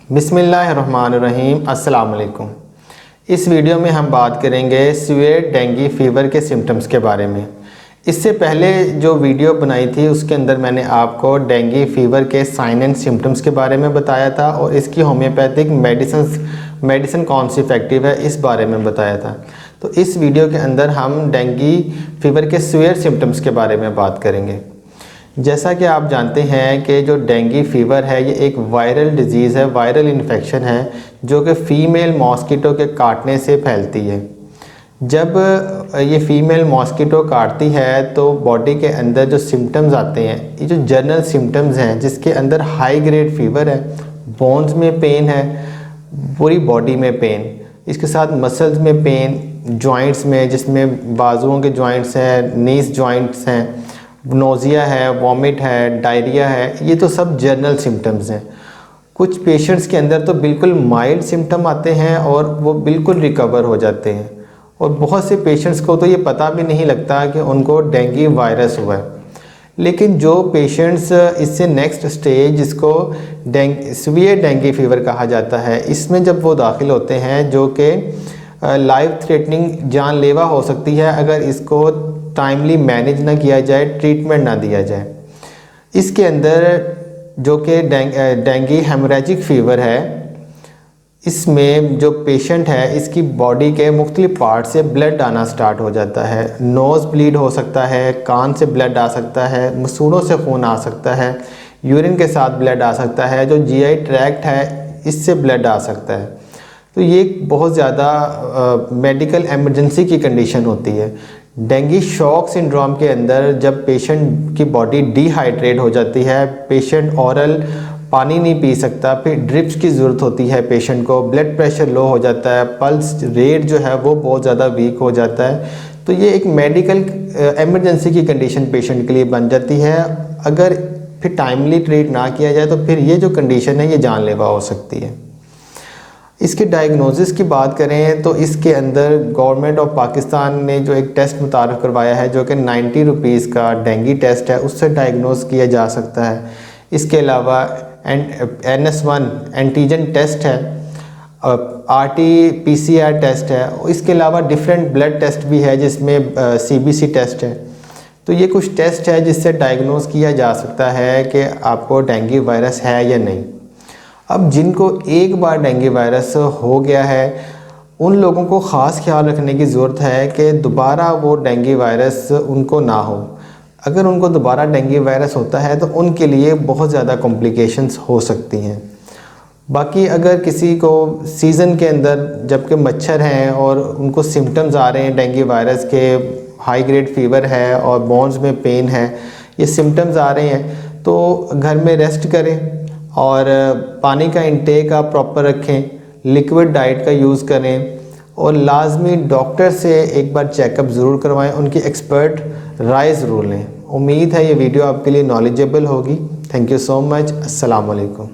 बिस्मिल्लाहिर्रहमानिर्रहीम। अस्सलाम वालेकुम। इस वीडियो में हम बात करेंगे सीवियर डेंगू फीवर के सिम्टम्स के बारे में। इससे पहले जो वीडियो बनाई थी उसके अंदर मैंने आपको डेंगू फीवर के साइन एंड सिम्टम्स के बारे में बताया था और इसकी होम्योपैथिक मेडिसिन कौन सी इफ़ेक्टिव है इस बारे में बताया था। तो इस वीडियो के अंदर हम डेंगू फीवर के सीवियर सिम्टम्स के बारे में बात करेंगे। जैसा कि आप जानते हैं कि जो डेंगू फीवर है ये एक वायरल डिजीज़ है, वायरल इन्फेक्शन है जो कि फ़ीमेल मॉस्किटो के काटने से फैलती है। जब ये फ़ीमेल मॉस्किटो काटती है तो बॉडी के अंदर जो सिम्टम्स आते हैं, ये जो जनरल सिम्टम्स हैं जिसके अंदर हाई ग्रेड फीवर है, बोन्स में पेन है, पूरी बॉडी में पेन, इसके साथ मसल्स में पेन, जॉइंट्स में जिसमें बाजुओं के जॉइंट्स हैं, नीस जॉइंट्स हैं, नोज़िया है, वॉमिट है, डायरिया है, ये तो सब जनरल सिम्टम्स हैं। कुछ पेशेंट्स के अंदर तो बिल्कुल माइल्ड सिम्टम आते हैं और वो बिल्कुल रिकवर हो जाते हैं और बहुत से पेशेंट्स को तो ये पता भी नहीं लगता कि उनको डेंगू वायरस हुआ है। लेकिन जो पेशेंट्स इससे नेक्स्ट स्टेज जिसको सीवियर डेंगू फीवर कहा जाता है, इसमें जब वो दाखिल होते हैं जो कि लाइफ थ्रेटनिंग जानलेवा हो सकती है अगर इसको टाइमली मैनेज ना किया जाए, ट्रीटमेंट ना दिया जाए। इसके अंदर जो कि डेंगू हेमोरेजिक फ़ीवर है, इसमें जो पेशेंट है इसकी बॉडी के मुख्तलिफ पार्ट से ब्लड आना स्टार्ट हो जाता है। नोज़ ब्लीड हो सकता है, कान से ब्लड आ सकता है, मसूड़ों से खून आ सकता है, यूरिन के साथ ब्लड आ सकता है, जो जीआई ट्रैक्ट है इससे ब्लड आ सकता है। तो ये बहुत ज़्यादा मेडिकल एमरजेंसी की कंडीशन होती है। डेंगू शॉक सिंड्रोम के अंदर जब पेशेंट की बॉडी डिहाइड्रेट हो जाती है, पेशेंट ओरल पानी नहीं पी सकता, फिर ड्रिप्स की ज़रूरत होती है पेशेंट को, ब्लड प्रेशर लो हो जाता है, पल्स रेट जो है वो बहुत ज़्यादा वीक हो जाता है। तो ये एक मेडिकल एमरजेंसी की कंडीशन पेशेंट के लिए बन जाती है। अगर फिर टाइमली ट्रीट ना किया जाए तो फिर ये जो कंडीशन है ये जानलेवा हो सकती है। इसके डायग्नोसिस की बात करें तो इसके अंदर गवर्नमेंट ऑफ पाकिस्तान ने जो एक टेस्ट मुतारफ़ करवाया है जो कि 90 रुपीज़ का डेंगू टेस्ट है, उससे डायग्नोस किया जा सकता है। इसके अलावा NS1 एंटीजन टेस्ट है, RT-PCR टेस्ट है, इसके अलावा डिफरेंट ब्लड टेस्ट भी है जिसमें CBC टेस्ट है। तो ये कुछ टेस्ट है जिससे डायग्नोस किया जा सकता है कि आपको डेंगू वायरस है या नहीं। अब जिनको एक बार डेंगू वायरस हो गया है उन लोगों को ख़ास ख्याल रखने की ज़रूरत है कि दोबारा वो डेंगू वायरस उनको ना हो। अगर उनको दोबारा डेंगू वायरस होता है तो उनके लिए बहुत ज़्यादा कॉम्प्लिकेशंस हो सकती हैं। बाकी अगर किसी को सीज़न के अंदर जबकि मच्छर हैं और उनको सिम्टम्स आ रहे हैं डेंगू वायरस के, हाई ग्रेड फीवर है और बोन्स में पेन है, ये सिम्टम्स आ रहे हैं, तो घर में रेस्ट करें और पानी का इंटेक आप प्रॉपर रखें, लिक्विड डाइट का यूज़ करें और लाजमी डॉक्टर से एक बार चेकअप ज़रूर करवाएं, उनकी एक्सपर्ट राय ज़रूर लें। उम्मीद है ये वीडियो आपके लिए नॉलेजेबल होगी। Thank you so much. अस्सलाम वालेकुम।